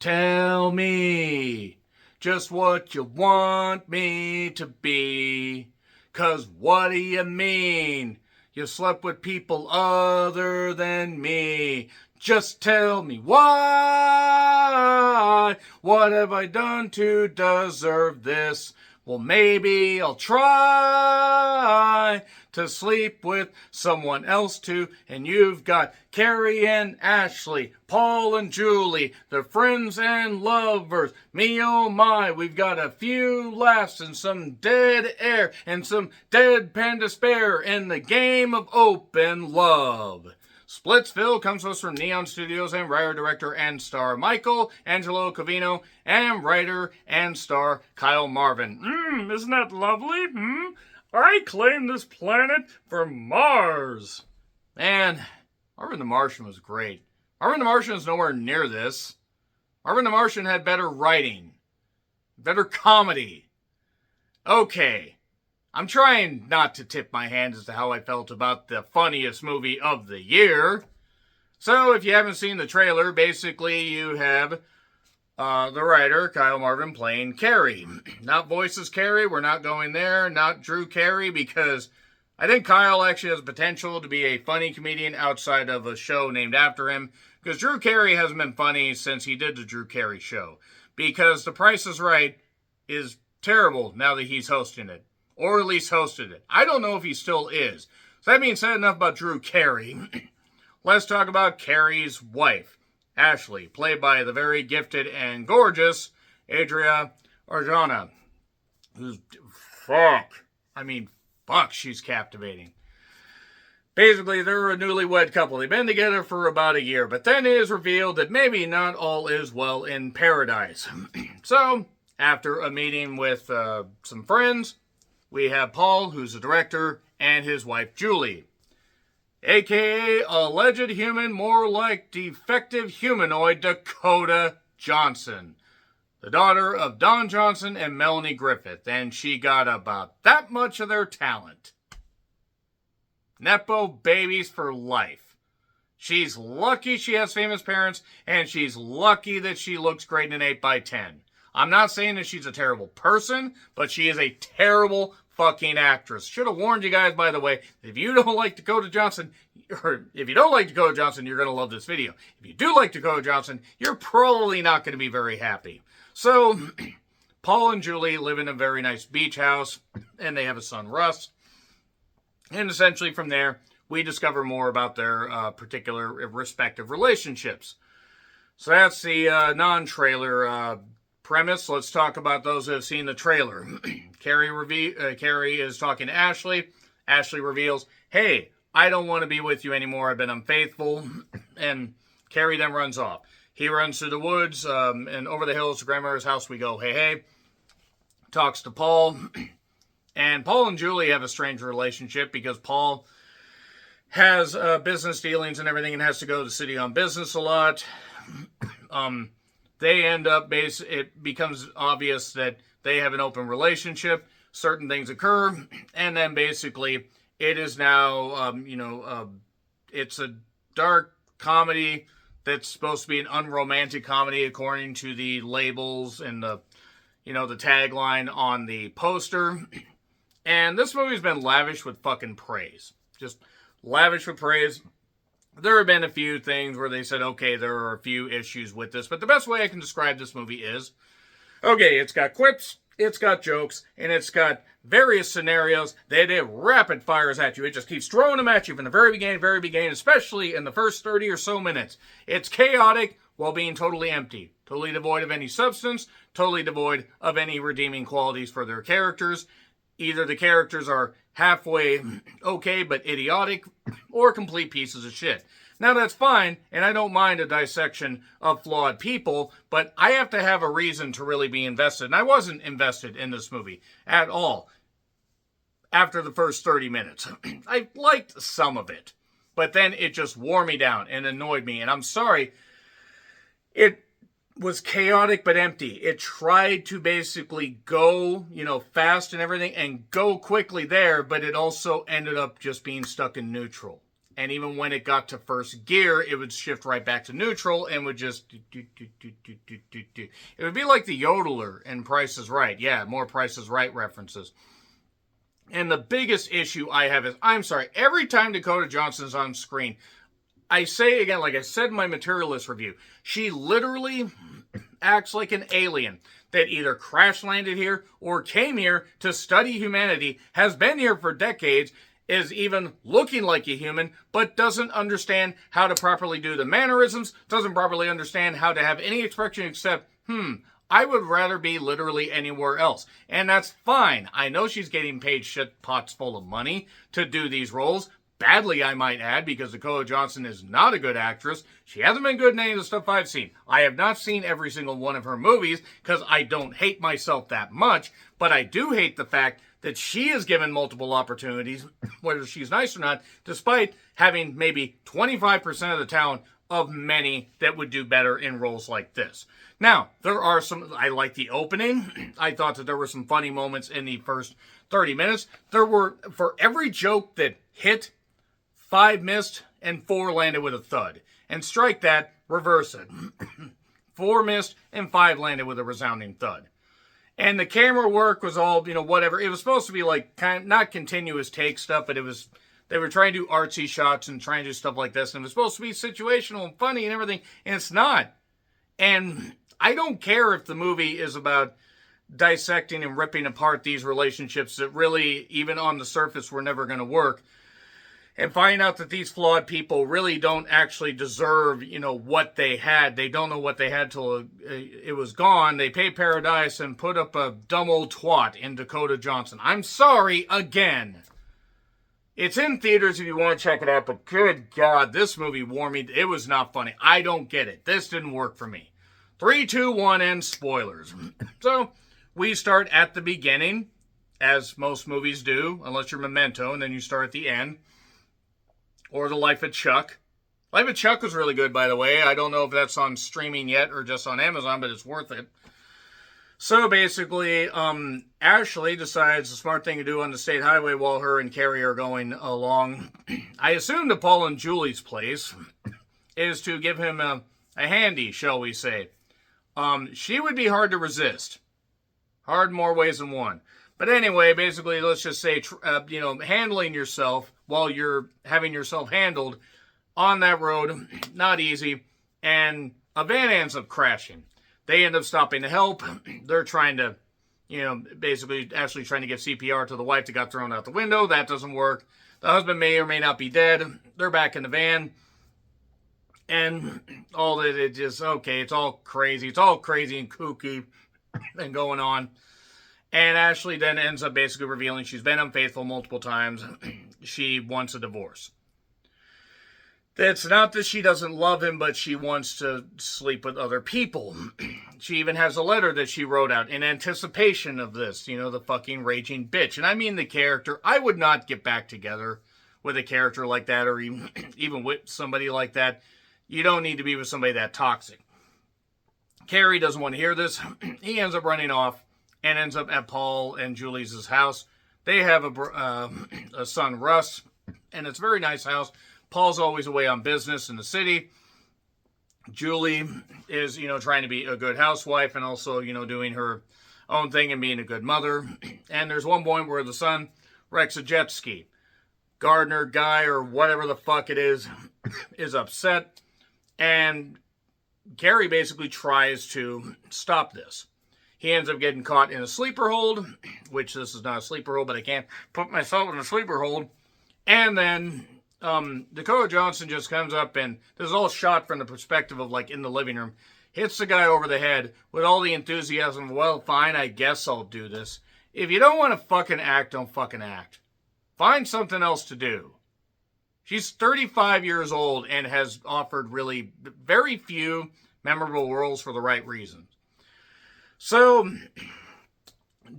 tell me just what you want me to be. 'Cause what do you mean? You slept with people other than me. Just tell me why. What have I done to deserve this? Well, maybe I'll try to sleep with someone else too. And you've got Carrie and Ashley, Paul and Julie, they're friends and lovers. Me, oh my, we've got a few laughs and some dead air and some deadpan despair in the game of open love. Splitsville comes to us from Neon Studios and writer-director and star Michael Angelo Covino and writer and star Kyle Marvin. Isn't that lovely? I claim this planet for Mars. Man, Marvin the Martian was great. Marvin the Martian is nowhere near this. Marvin the Martian had better writing, better comedy. Okay. I'm trying not to tip my hand as to how I felt about the funniest movie of the year. So, if you haven't seen the trailer, basically you have the writer, Kyle Marvin, playing Carrie. Not voices Carrie, we're not going there. Not Drew Carey, because I think Kyle actually has potential to be a funny comedian outside of a show named after him. Because Drew Carey hasn't been funny since he did the Drew Carey Show. Because The Price is Right is terrible now that he's hosting it. Or at least hosted it. I don't know if he still is. So that being said, enough about Drew Carey. Let's talk about Carrie's wife, Ashley, played by the very gifted and gorgeous Adria Arjona. Who's, she's captivating. Basically, they're a newlywed couple. They've been together for about a year, but then it is revealed that maybe not all is well in paradise. So, after a meeting with some friends, we have Paul, who's the director, and his wife, Julie, a.k.a. alleged human, more like defective humanoid Dakota Johnson, the daughter of Don Johnson and Melanie Griffith, and she got about that much of their talent. Nepo babies for life. She's lucky she has famous parents, and she's lucky that she looks great in 8x10. I'm not saying that she's a terrible person, but she is a terrible fucking actress. Should have warned you guys, by the way, if you don't like Dakota Johnson, or if you don't like Dakota Johnson, you're going to love this video. If you do like Dakota Johnson, you're probably not going to be very happy. So, Paul and Julie live in a very nice beach house, and they have a son, Russ. And essentially from there, we discover more about their particular respective relationships. So that's the non-trailer premise. Let's talk about those who have seen the trailer. Carrie is talking to Ashley. Ashley reveals, hey, I don't want to be with you anymore. I've been unfaithful. And Carrie then runs off. He runs through the woods and over the hills to grandmother's house we go. Hey, hey. Talks to Paul. And Paul and Julie have a strange relationship because Paul has business dealings and everything and has to go to the city on business a lot. They end up, it becomes obvious that they have an open relationship. Certain things occur. And then basically, it is now, it's a dark comedy that's supposed to be an unromantic comedy according to the labels and the tagline on the poster. And this movie's been lavish with fucking praise. Just lavish with praise. There have been a few things where they said, okay, there are a few issues with this. But the best way I can describe this movie is, okay, it's got quips, it's got jokes, and it's got various scenarios that it rapid fires at you. It just keeps throwing them at you from the very beginning, especially in the first 30 or so minutes. It's chaotic while being totally empty. Totally devoid of any substance, totally devoid of any redeeming qualities for their characters. Either the characters are halfway okay but idiotic, or complete pieces of shit. Now that's fine, and I don't mind a dissection of flawed people, but I have to have a reason to really be invested. And I wasn't invested in this movie at all after the first 30 minutes. I liked some of it, but then it just wore me down and annoyed me. And I'm sorry, it was chaotic but empty. It tried to basically go, fast and everything and go quickly there, but it also ended up just being stuck in neutral. And even when it got to first gear, it would shift right back to neutral and would just It would be like the yodeler in Price is Right. Yeah, more Price is Right references. And the biggest issue I have is, I'm sorry, every time Dakota Johnson's on screen, I say again, like I said in my Materialist review, she literally acts like an alien that either crash landed here or came here to study humanity, has been here for decades, is even looking like a human, but doesn't understand how to properly do the mannerisms, doesn't properly understand how to have any expression except, I would rather be literally anywhere else. And that's fine. I know she's getting paid shit pots full of money to do these roles. Badly, I might add, because Dakota Johnson is not a good actress. She hasn't been good in any of the stuff I've seen. I have not seen every single one of her movies because I don't hate myself that much, but I do hate the fact that she is given multiple opportunities, whether she's nice or not, despite having maybe 25% of the talent of many that would do better in roles like this. Now, there are some, I like the opening. I thought that there were some funny moments in the first 30 minutes. There were, for every joke that hit, 5 missed and 4 landed with a thud. And strike that, reverse it. 4 missed and 5 landed with a resounding thud. And the camera work was all, whatever. It was supposed to be like, not continuous take stuff, but it was, they were trying to do artsy shots and trying to do stuff like this. And it was supposed to be situational and funny and everything. And it's not. And I don't care if the movie is about dissecting and ripping apart these relationships that really, even on the surface, were never going to work. And find out that these flawed people really don't actually deserve, what they had. They don't know what they had till it was gone. They pay Paradise and put up a dumb old twat in Dakota Johnson. I'm sorry, again. It's in theaters if you want to check it out, but good God, this movie wore me. It was not funny. I don't get it. This didn't work for me. 3, 2, 1, and spoilers. So, we start at the beginning, as most movies do, unless you're Memento, and then you start at the end. Or The Life of Chuck. Life of Chuck was really good, by the way. I don't know if that's on streaming yet or just on Amazon, but it's worth it. So basically, Ashley decides the smart thing to do on the state highway while her and Carrie are going along, I assume to Paul and Julie's place, is to give him a handy, shall we say. She would be hard to resist. Hard in more ways than one. But anyway, basically, let's just say, handling yourself while you're having yourself handled on that road, not easy, and a van ends up crashing. They end up stopping to help. They're trying to, basically actually trying to give CPR to the wife that got thrown out the window. That doesn't work. The husband may or may not be dead. They're back in the van. And all that, it just, okay, it's all crazy. It's all crazy and kooky and going on. And Ashley then ends up basically revealing she's been unfaithful multiple times. She wants a divorce. It's not that she doesn't love him, but she wants to sleep with other people. She even has a letter that she wrote out in anticipation of this, the fucking raging bitch. And I mean the character. I would not get back together with a character like that or even with somebody like that. You don't need to be with somebody that toxic. Carrie doesn't want to hear this. He ends up running off and ends up at Paul and Julie's house. They have a son, Russ, and it's a very nice house. Paul's always away on business in the city. Julie is, trying to be a good housewife and also, doing her own thing and being a good mother. And there's one point where the son wrecks a jet ski. Gardner guy or whatever the fuck it is upset. And Carrie basically tries to stop this. He ends up getting caught in a sleeper hold, which this is not a sleeper hold, but I can't put myself in a sleeper hold. And then Dakota Johnson just comes up, and this is all shot from the perspective of, in the living room, hits the guy over the head with all the enthusiasm. Well, fine, I guess I'll do this. If you don't want to fucking act, don't fucking act. Find something else to do. She's 35 years old and has offered really very few memorable roles for the right reasons. So,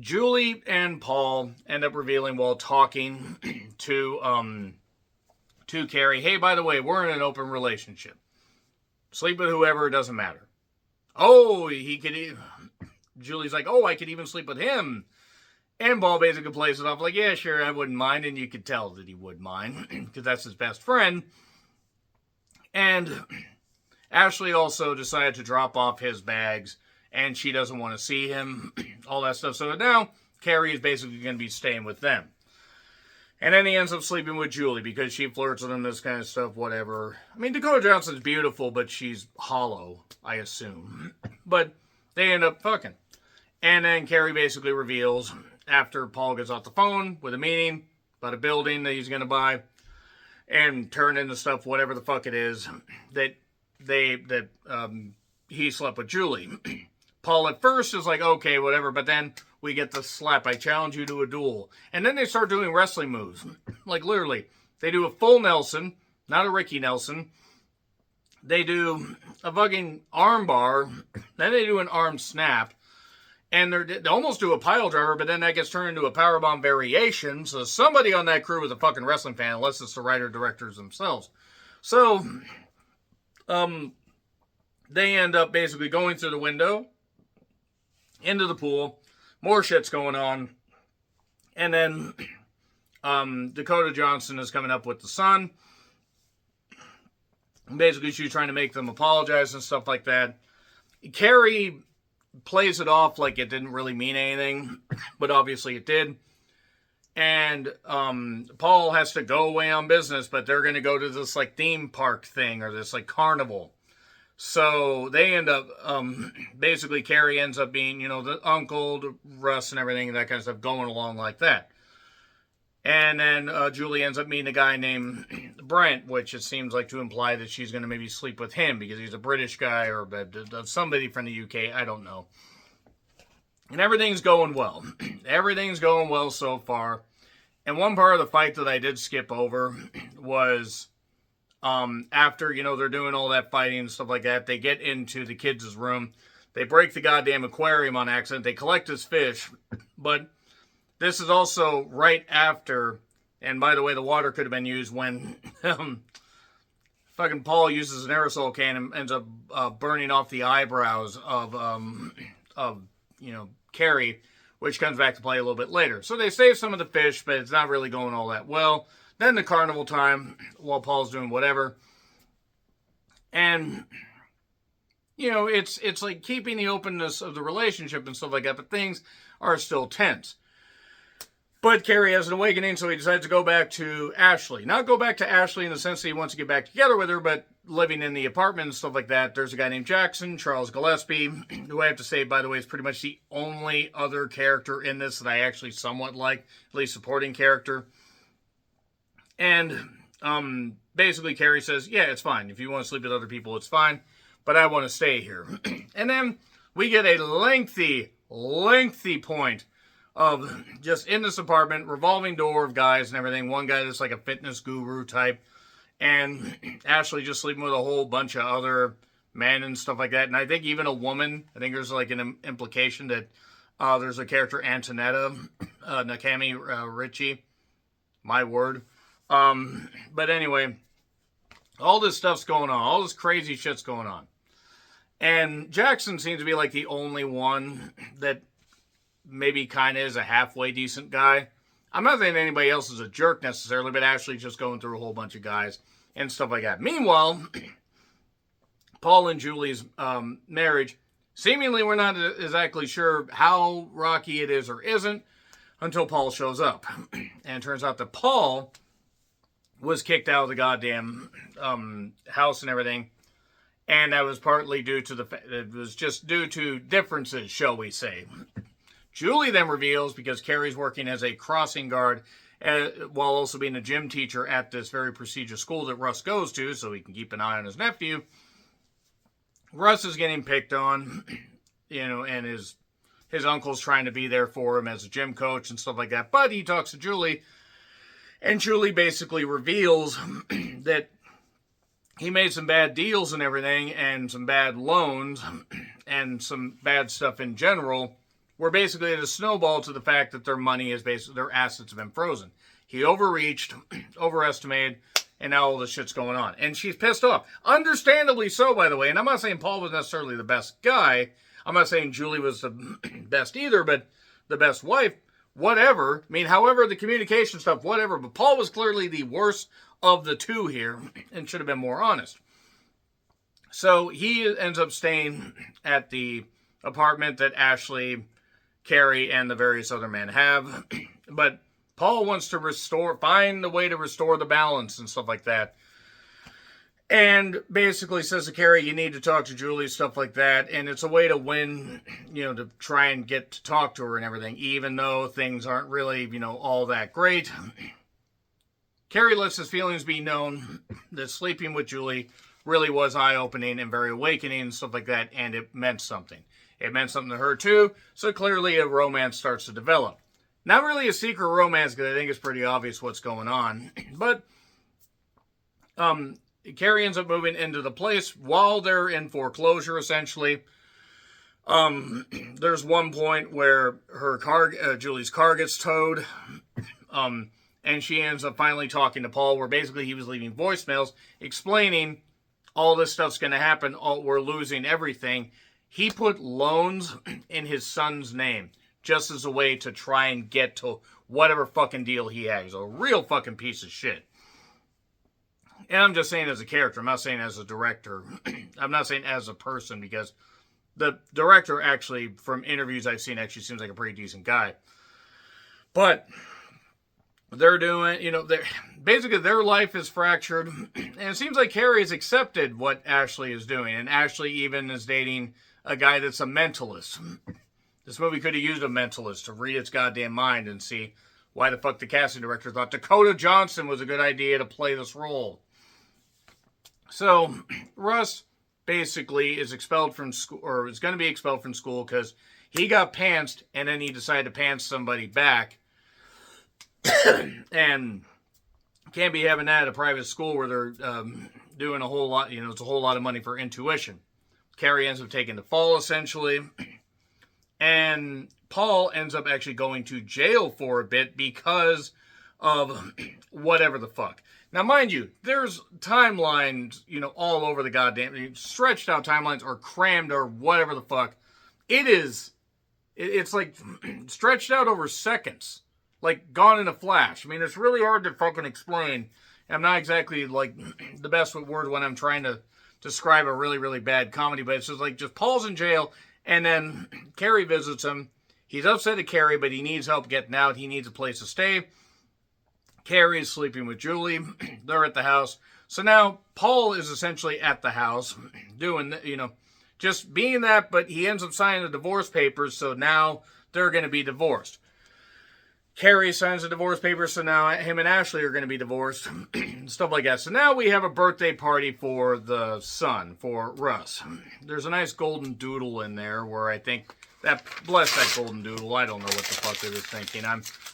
Julie and Paul end up revealing while talking to Carrie, hey, by the way, we're in an open relationship. Sleep with whoever, it doesn't matter. Oh, Julie's like, oh, I could even sleep with him. And Paul basically plays it off like, yeah, sure, I wouldn't mind. And you could tell that he would mind because that's his best friend. And Ashley also decided to drop off his bags and she doesn't want to see him, all that stuff. So now Carrie is basically going to be staying with them. And then he ends up sleeping with Julie because she flirts with him, this kind of stuff, whatever. I mean, Dakota Johnson's beautiful, but she's hollow, I assume. But they end up fucking. And then Carrie basically reveals, after Paul gets off the phone with a meeting about a building that he's going to buy and turn into stuff, whatever the fuck it is, that he slept with Julie. Paul at first is like, okay, whatever, but then we get the slap. I challenge you to a duel. And then they start doing wrestling moves. Like, literally. They do a full Nelson, not a Ricky Nelson. They do a fucking arm bar. Then they do an arm snap. And they almost do a pile driver, but then that gets turned into a powerbomb variation. So somebody on that crew is a fucking wrestling fan, unless it's the writer-directors themselves. So, they end up basically going through the window into the pool. More shit's going on. And then Dakota Johnson is coming up with the son. And basically, she's trying to make them apologize and stuff like that. Carrie plays it off like it didn't really mean anything, but obviously it did. And Paul has to go away on business, but they're going to go to this like theme park thing or this like carnival. So they end up, basically Carrie ends up being, you know, the uncle to Russ and everything, and that kind of stuff, going along like that. And then Julie ends up meeting a guy named Brent, which it seems like to imply that she's going to maybe sleep with him because he's a British guy or somebody from the UK, I don't know. And everything's going well. Everything's going well so far. And one part of the fight that I did skip over was... after, you know, they're doing all that fighting and stuff like that, they get into the kids' room. They break the goddamn aquarium on accident. They collect his fish. But this is also right after, and by the way, the water could have been used when fucking Paul uses an aerosol can and ends up burning off the eyebrows of you know, Carrie, which comes back to play a little bit later. So they save some of the fish, but it's not really going all that well. Then the carnival time, while Paul's doing whatever. And, you know, it's like keeping the openness of the relationship and stuff like that, but things are still tense. But Carrie has an awakening, so he decides to go back to Ashley. Not go back to Ashley in the sense that he wants to get back together with her, but living in the apartment and stuff like that. There's a guy named Jackson, Charles Gillespie, who I have to say, by the way, is pretty much the only other character in this that I actually somewhat like, at least supporting character. And basically Carrie says, yeah, it's fine. If you want to sleep with other people, it's fine. But I want to stay here. And then we get a lengthy point of just in this apartment, revolving door of guys and everything. One guy that's like a fitness guru type. And Ashley just sleeping with a whole bunch of other men and stuff like that. And I think even a woman. I think there's like an implication that there's a character, Antonetta Nakami Ritchie. My word. But anyway, all this stuff's going on. All this crazy shit's going on. And Jackson seems to be like the only one that maybe kind of is a halfway decent guy. I'm not saying anybody else is a jerk necessarily, but Ashley's just going through a whole bunch of guys and stuff like that. Meanwhile, Paul and Julie's marriage, seemingly we're not exactly sure how rocky it is or isn't until Paul shows up. And it turns out that Paul was kicked out of the goddamn house and everything. And that was partly due to it was just due to differences, shall we say. Julie then reveals, because Carrie's working as a crossing guard, while also being a gym teacher at this very prestigious school that Russ goes to, so he can keep an eye on his nephew. Russ is getting picked on, you know, and his uncle's trying to be there for him as a gym coach and stuff like that. But he talks to Julie, and Julie basically reveals that he made some bad deals and everything, and some bad loans, and some bad stuff in general, where basically it is snowballed to the fact that their money is basically, their assets have been frozen. He overreached, overestimated, and now all this shit's going on. And she's pissed off. Understandably so, by the way. And I'm not saying Paul was necessarily the best guy. I'm not saying Julie was the best either, but the best wife. whatever. I mean, however, the communication stuff, whatever. But Paul was clearly the worst of the two here and should have been more honest. So he ends up staying at the apartment that Ashley, Carrie, and the various other men have. But Paul wants to find a way to restore the balance and stuff like that. And basically says to Carrie, you need to talk to Julie, stuff like that. And it's a way to win, to try and get to talk to her and everything, even though things aren't really, all that great. Carrie lets his feelings be known that sleeping with Julie really was eye-opening and very awakening and stuff like that, and it meant something. It meant something to her too, so clearly a romance starts to develop. Not really a secret romance, because I think it's pretty obvious what's going on, but Carrie ends up moving into the place while they're in foreclosure, essentially. There's one point where her car, Julie's car gets towed, and she ends up finally talking to Paul, where basically he was leaving voicemails explaining all this stuff's going to happen, we're losing everything. He put loans in his son's name just as a way to try and get to whatever fucking deal he had. He's a real fucking piece of shit. And I'm just saying as a character. I'm not saying as a director. I'm not saying as a person, because the director actually, from interviews I've seen, actually seems like a pretty decent guy. But they're doing, basically their life is fractured. And it seems like Carrie has accepted what Ashley is doing. And Ashley even is dating a guy that's a mentalist. This movie could have used a mentalist to read its goddamn mind and see why the fuck the casting director thought Dakota Johnson was a good idea to play this role. So, Russ basically is expelled from school, or is going to be expelled from school because he got pantsed and then he decided to pants somebody back. And can't be having that at a private school where they're doing a whole lot, it's a whole lot of money for intuition. Carrie ends up taking the fall, essentially. And Paul ends up actually going to jail for a bit because of whatever the fuck. Now, mind you, there's timelines, all over the goddamn, stretched out timelines or crammed or whatever the fuck. It's like stretched out over seconds. Like, gone in a flash. I mean, it's really hard to fucking explain. I'm not exactly, the best with words when I'm trying to describe a really, really bad comedy, but it's just Paul's in jail, and then Carrie visits him. He's upset at Carrie, but he needs help getting out. He needs a place to stay. Carrie is sleeping with Julie. They're at the house. So now, Paul is essentially at the house, doing, just being that, but he ends up signing the divorce papers, so now they're going to be divorced. Carrie signs the divorce papers, so now him and Ashley are going to be divorced. Stuff like that. So now we have a birthday party for the son, for Russ. There's a nice golden doodle in there where I think bless that golden doodle. I don't know what the fuck they were thinking.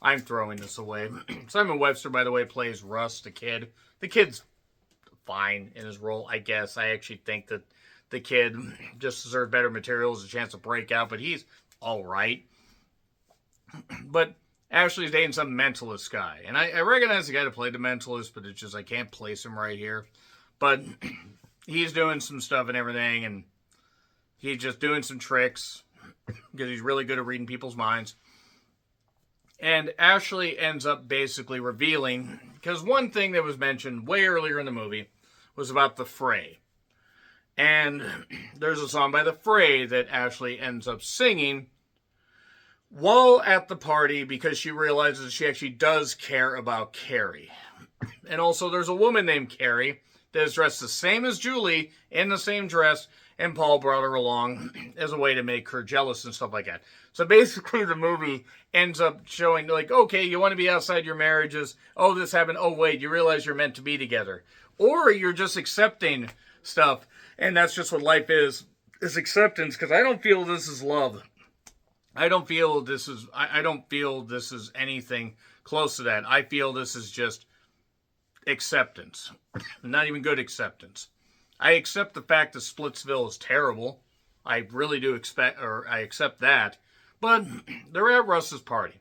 I'm throwing this away. Simon Webster, by the way, plays Russ, the kid. The kid's fine in his role, I guess. I actually think that the kid just deserved better materials, a chance to break out, but he's all right. But Ashley's dating some mentalist guy. And I recognize the guy to play the mentalist, but it's just I can't place him right here. But he's doing some stuff and everything, and he's just doing some tricks because he's really good at reading people's minds. And Ashley ends up basically revealing, because one thing that was mentioned way earlier in the movie was about the Fray. And there's a song by the Fray that Ashley ends up singing while at the party because she realizes she actually does care about Carrie. And also there's a woman named Carrie that is dressed the same as Julie in the same dress, and Paul brought her along as a way to make her jealous and stuff like that. So basically the movie ends up showing okay, you want to be outside your marriages. Oh, this happened. Oh, wait, you realize you're meant to be together. Or you're just accepting stuff, and that's just what life is acceptance, because I don't feel this is love. I don't feel this is anything close to that. I feel this is just acceptance. Not even good acceptance. I accept the fact that Splitsville is terrible. I really do I accept that. But they're at Russ's party.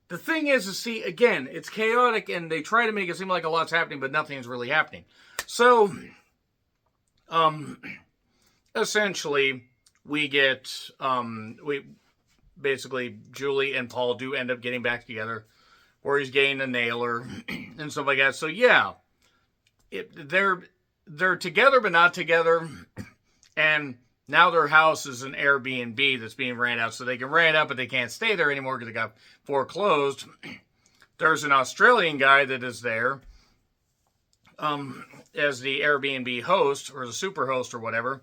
The thing is, see, again, it's chaotic and they try to make it seem like a lot's happening, but nothing's really happening. So, essentially, we get, basically Julie and Paul do end up getting back together, where he's getting a nailer and stuff like that. So yeah, they're together but not together, and now their house is an Airbnb that's being rented out, so they can rent it out, but they can't stay there anymore because they got foreclosed. There's an Australian guy that is there as the Airbnb host, or the super host, or whatever.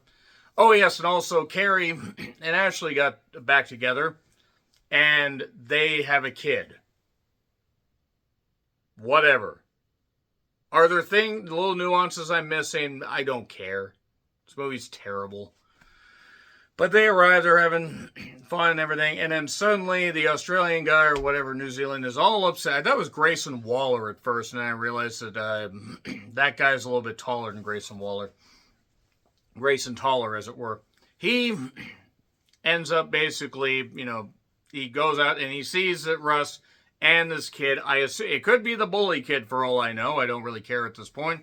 Oh, yes, and also Carrie and Ashley got back together, and they have a kid. Whatever. Are there little nuances I'm missing? I don't care. This movie's terrible. But they arrive, they're having fun and everything, and then suddenly the Australian guy, or whatever, New Zealand, is all upset. That was Grayson Waller at first, and then I realized that that guy's a little bit taller than Grayson Waller. Grayson Taller, as it were. He ends up basically, he goes out and he sees that Russ and this kid, I assume, it could be the bully kid for all I know, I don't really care at this point,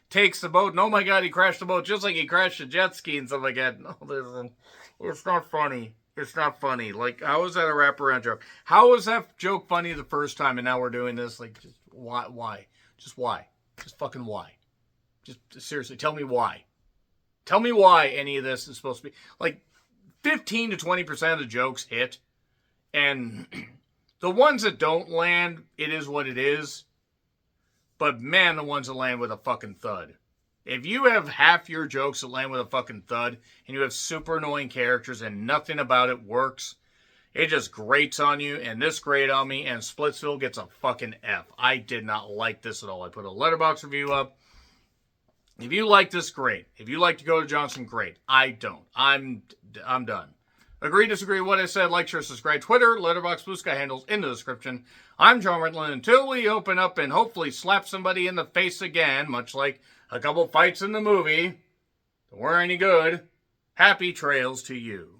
takes the boat, and oh my god, he crashed the boat just like he crashed a jet ski and stuff like that. No, listen, it's not funny. It's not funny. Like, how is that a wraparound joke? How was that joke funny the first time and now we're doing this? Like, just why? Just why? Just fucking why? Just seriously, tell me why. Tell me why any of this is supposed to be, like, 15 to 20% of the jokes hit, and the ones that don't land, it is what it is, but man, the ones that land with a fucking thud. If you have half your jokes that land with a fucking thud, and you have super annoying characters and nothing about it works, it just grates on you, and this grated on me, and Splitsville gets a fucking F. I did not like this at all. I put a Letterboxd review up. If you like this, great. If you like Dakota Johnson, great. I don't. I'm done. Agree, disagree with what I said, like, share, subscribe. Twitter, Letterboxd, Blue Sky handles in the description. I'm John Rittland. Until we open up and hopefully slap somebody in the face again, much like a couple fights in the movie that weren't any good, happy trails to you.